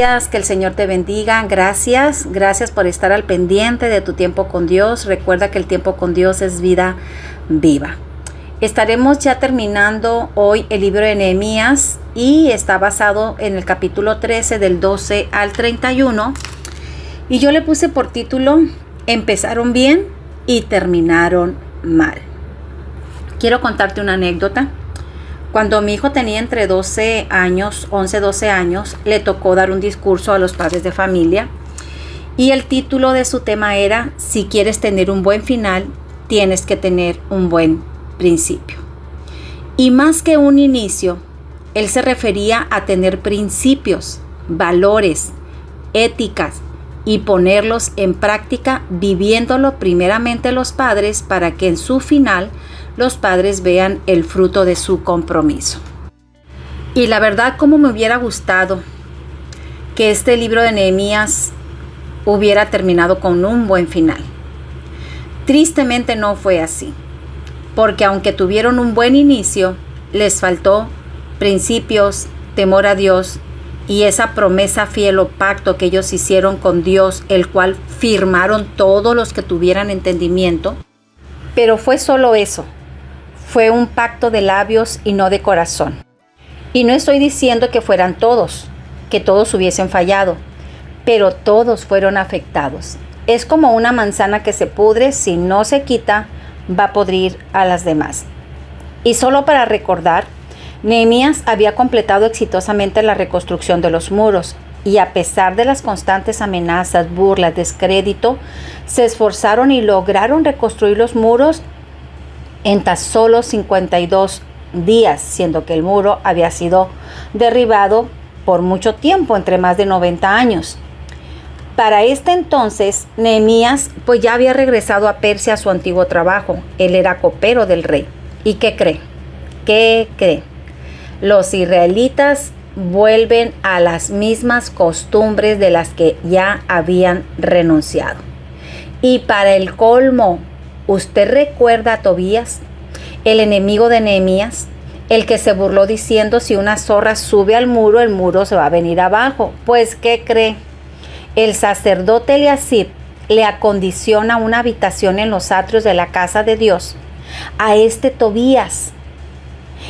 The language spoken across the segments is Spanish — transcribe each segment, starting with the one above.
días, que el Señor te bendiga. Gracias por estar al pendiente de tu tiempo con Dios. Recuerda que el tiempo con Dios es vida viva. Estaremos ya terminando hoy el libro de Nehemías y está basado en el capítulo 13 del 12 al 31. Y yo le puse por título, empezaron bien y terminaron mal. Quiero contarte una anécdota. Cuando mi hijo tenía entre 12 años, 11, 12 años, le tocó dar un discurso a los padres de familia y el título de su tema era: si quieres tener un buen final, tienes que tener un buen principio. Y más que un inicio, él se refería a tener principios, valores, éticas y ponerlos en práctica, viviéndolo primeramente los padres para que en su final los padres vean el fruto de su compromiso. Y la verdad, cómo me hubiera gustado que este libro de Nehemías hubiera terminado con un buen final. Tristemente no fue así, porque aunque tuvieron un buen inicio, les faltó principios, temor a Dios y esa promesa fiel o pacto que ellos hicieron con Dios, el cual firmaron todos los que tuvieran entendimiento. Pero fue solo eso. Fue un pacto de labios y no de corazón. Y no estoy diciendo que fueran todos, que todos hubiesen fallado, pero todos fueron afectados. Es como una manzana que se pudre, si no se quita, va a podrir a las demás. Y solo para recordar, Nehemías había completado exitosamente la reconstrucción de los muros, y a pesar de las constantes amenazas, burlas, descrédito, se esforzaron y lograron reconstruir los muros en tan solo 52 días, siendo que el muro había sido derribado por mucho tiempo, entre más de 90 años. Para este entonces, Nehemías pues ya había regresado a Persia a su antiguo trabajo. Él era copero del rey. ¿Y qué cree? ¿Qué cree? Los israelitas vuelven a las mismas costumbres de las que ya habían renunciado. Y para el colmo, ¿usted recuerda a Tobías, el enemigo de Nehemías, el que se burló diciendo: si una zorra sube al muro, el muro se va a venir abajo? Pues, ¿qué cree? El sacerdote Eliasib le acondiciona una habitación en los atrios de la casa de Dios a este Tobías.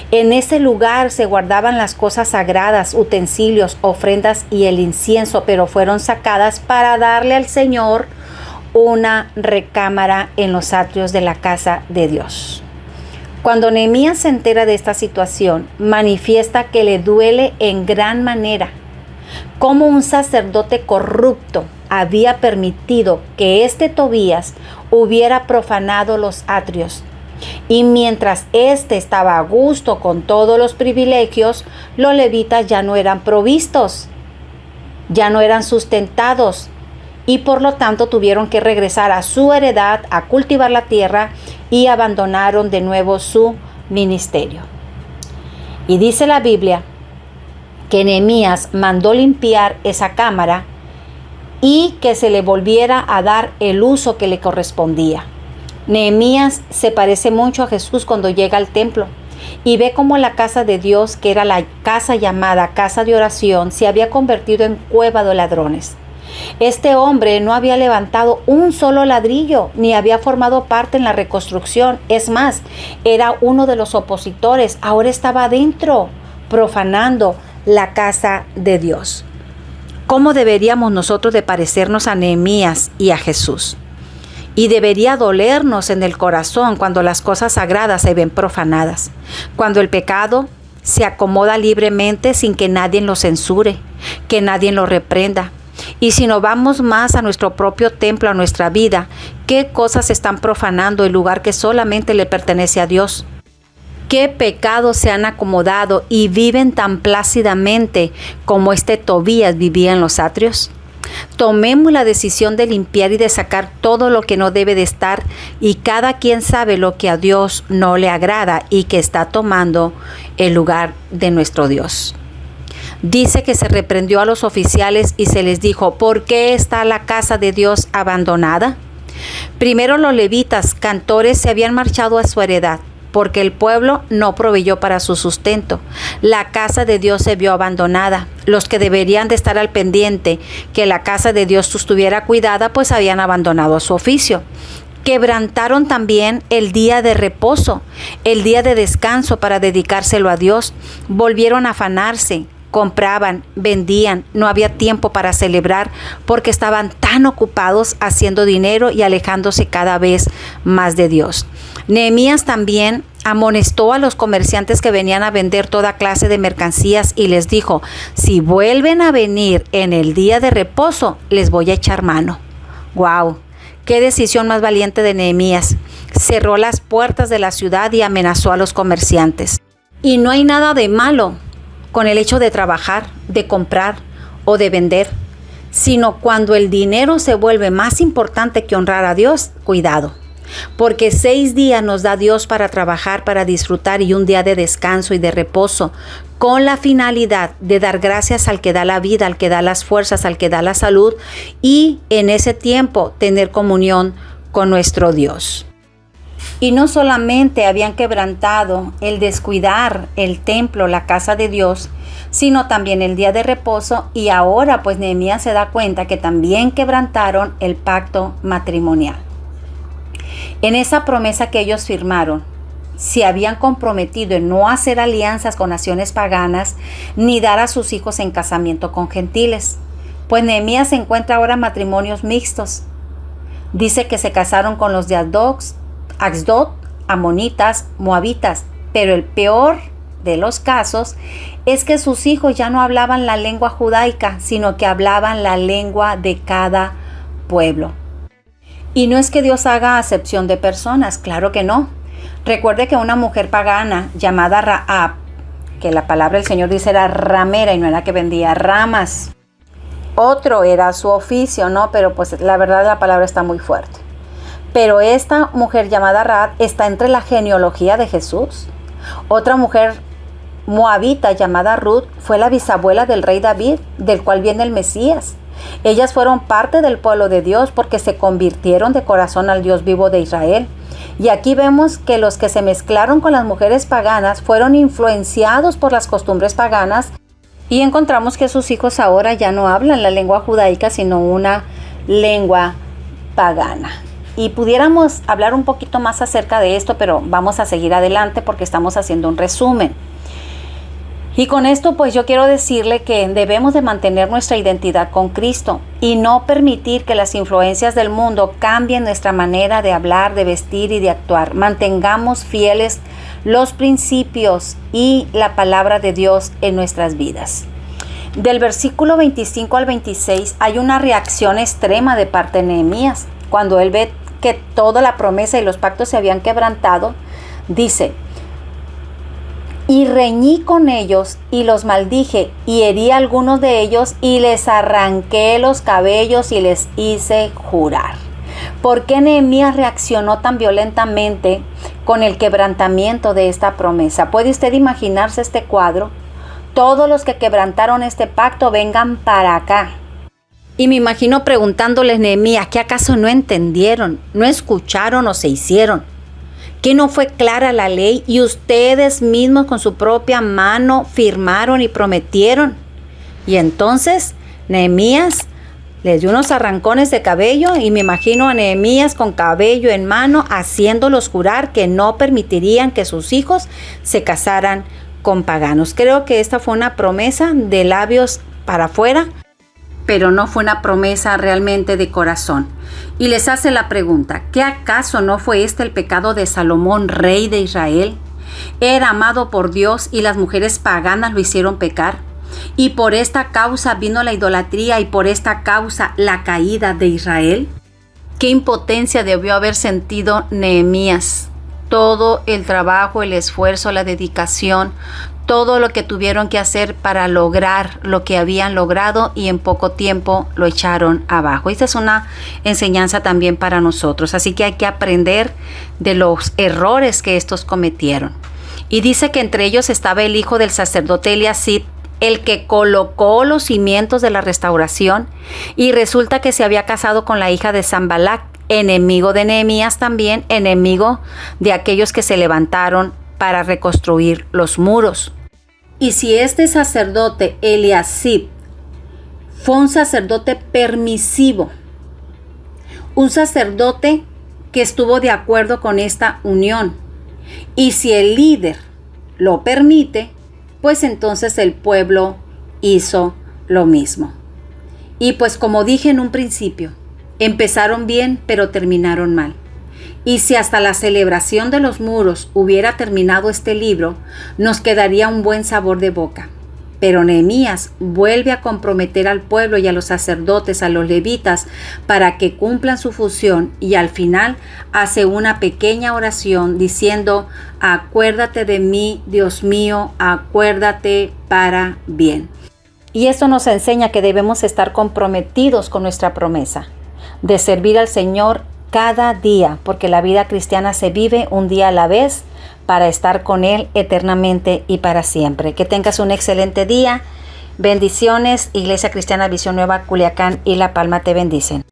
En ese lugar se guardaban las cosas sagradas, utensilios, ofrendas y el incienso, pero fueron sacadas para darle al Señor una recámara en los atrios de la casa de Dios. Cuando Nehemías se entera de esta situación, manifiesta que le duele en gran manera cómo un sacerdote corrupto había permitido que este Tobías hubiera profanado los atrios. Y mientras éste estaba a gusto con todos los privilegios, los levitas ya no eran provistos, ya no eran sustentados, y por lo tanto tuvieron que regresar a su heredad, a cultivar la tierra, y abandonaron de nuevo su ministerio. Y dice la Biblia que Nehemías mandó limpiar esa cámara y que se le volviera a dar el uso que le correspondía. Nehemías se parece mucho a Jesús cuando llega al templo y ve cómo la casa de Dios, que era la casa llamada casa de oración, se había convertido en cueva de ladrones. Este hombre no había levantado un solo ladrillo, ni había formado parte en la reconstrucción. Es más, era uno de los opositores. Ahora estaba adentro, profanando la casa de Dios. ¿Cómo deberíamos nosotros de parecernos a Nehemías y a Jesús? Y debería dolernos en el corazón cuando las cosas sagradas se ven profanadas, cuando el pecado se acomoda libremente sin que nadie lo censure, que nadie lo reprenda. Y si nos vamos más a nuestro propio templo, a nuestra vida, ¿qué cosas están profanando el lugar que solamente le pertenece a Dios? ¿Qué pecados se han acomodado y viven tan plácidamente como este Tobías vivía en los atrios? Tomemos la decisión de limpiar y de sacar todo lo que no debe de estar, y cada quien sabe lo que a Dios no le agrada y que está tomando el lugar de nuestro Dios. Dice que se reprendió a los oficiales y se les dijo: ¿por qué está la casa de Dios abandonada? Primero los levitas, cantores, se habían marchado a su heredad. porque el pueblo no proveyó para su sustento. La casa de Dios se vio abandonada. Los que deberían de estar al pendiente que la casa de Dios estuviera cuidada, pues habían abandonado su oficio. Quebrantaron también el día de reposo, el día de descanso para dedicárselo a Dios. Volvieron a afanarse, compraban, vendían, no había tiempo para celebrar porque estaban tan ocupados haciendo dinero y alejándose cada vez más de Dios. Nehemías también amonestó a los comerciantes que venían a vender toda clase de mercancías y les dijo: si vuelven a venir en el día de reposo, les voy a echar mano. ¡Wow! ¡Qué decisión más valiente de Nehemías! Cerró las puertas de la ciudad y amenazó a los comerciantes. Y no hay nada de malo con el hecho de trabajar, de comprar o de vender, sino cuando el dinero se vuelve más importante que honrar a Dios, cuidado. Porque 6 días nos da Dios para trabajar, para disfrutar, y un día de descanso y de reposo, con la finalidad de dar gracias al que da la vida, al que da las fuerzas, al que da la salud, y en ese tiempo tener comunión con nuestro Dios. Y no solamente habían quebrantado el descuidar el templo, la casa de Dios, sino también el día de reposo, y ahora pues Nehemías se da cuenta que también quebrantaron el pacto matrimonial. En esa promesa que ellos firmaron, se habían comprometido en no hacer alianzas con naciones paganas, ni dar a sus hijos en casamiento con gentiles. Pues Nehemías encuentra ahora matrimonios mixtos. Dice que se casaron con los de Asdod, amonitas, moabitas, pero el peor de los casos es que sus hijos ya no hablaban la lengua judaica, sino que hablaban la lengua de cada pueblo. Y no es que Dios haga acepción de personas, claro que no. Recuerde que una mujer pagana llamada Rahab, que la palabra del Señor dice era ramera y no era que vendía ramas. Otro era su oficio, ¿no? Pero pues la verdad la palabra está muy fuerte. Pero esta mujer llamada Rahab está entre la genealogía de Jesús. Otra mujer moabita llamada Ruth fue la bisabuela del rey David, del cual viene el Mesías. Ellas fueron parte del pueblo de Dios porque se convirtieron de corazón al Dios vivo de Israel. Y aquí vemos que los que se mezclaron con las mujeres paganas fueron influenciados por las costumbres paganas, y encontramos que sus hijos ahora ya no hablan la lengua judaica, sino una lengua pagana. Y pudiéramos hablar un poquito más acerca de esto, pero vamos a seguir adelante porque estamos haciendo un resumen. Y con esto pues yo quiero decirle que debemos de mantener nuestra identidad con Cristo y no permitir que las influencias del mundo cambien nuestra manera de hablar, de vestir y de actuar. Mantengamos fieles los principios y la palabra de Dios en nuestras vidas. Del versículo 25 al 26 hay una reacción extrema de parte de Nehemías. Cuando él ve que toda la promesa y los pactos se habían quebrantado, dice: y reñí con ellos y los maldije y herí a algunos de ellos y les arranqué los cabellos y les hice jurar. ¿Por qué Nehemías reaccionó tan violentamente con el quebrantamiento de esta promesa? ¿Puede usted imaginarse este cuadro? Todos los que quebrantaron este pacto vengan para acá. Y me imagino preguntándoles Nehemías, ¿qué acaso no entendieron, no escucharon o se hicieron? ¿Que no fue clara la ley y ustedes mismos con su propia mano firmaron y prometieron? Y entonces Nehemías les dio unos arrancones de cabello, y me imagino a Nehemías con cabello en mano haciéndolos jurar que no permitirían que sus hijos se casaran con paganos. Creo que esta fue una promesa de labios para afuera, pero no fue una promesa realmente de corazón. Y les hace la pregunta: ¿qué acaso no fue este el pecado de Salomón, rey de Israel? Era amado por Dios y las mujeres paganas lo hicieron pecar. Y por esta causa vino la idolatría y por esta causa la caída de Israel. ¿Qué impotencia debió haber sentido Nehemías? Todo el trabajo, el esfuerzo, la dedicación, todo lo que tuvieron que hacer para lograr lo que habían logrado, y en poco tiempo lo echaron abajo. Esta es una enseñanza también para nosotros, así que hay que aprender de los errores que estos cometieron. Y dice que entre ellos estaba el hijo del sacerdote Eliasib, el que colocó los cimientos de la restauración, y resulta que se había casado con la hija de Sanballat, enemigo de Nehemías también, enemigo de aquellos que se levantaron para reconstruir los muros. Y si este sacerdote Eliasib fue un sacerdote permisivo, un sacerdote que estuvo de acuerdo con esta unión, y si el líder lo permite, pues entonces el pueblo hizo lo mismo. Y pues como dije en un principio, empezaron bien pero terminaron mal. Y si hasta la celebración de los muros hubiera terminado este libro, nos quedaría un buen sabor de boca. Pero Nehemías vuelve a comprometer al pueblo y a los sacerdotes, a los levitas, para que cumplan su función, y al final hace una pequeña oración diciendo: acuérdate de mí, Dios mío, acuérdate para bien. Y esto nos enseña que debemos estar comprometidos con nuestra promesa de servir al Señor cada día, porque la vida cristiana se vive un día a la vez para estar con Él eternamente y para siempre. Que tengas un excelente día. Bendiciones. Iglesia Cristiana Visión Nueva, Culiacán y La Palma te bendicen.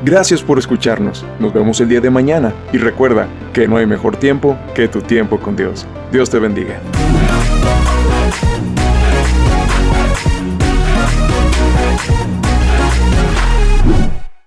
Gracias por escucharnos. Nos vemos el día de mañana. Y recuerda que no hay mejor tiempo que tu tiempo con Dios. Dios te bendiga.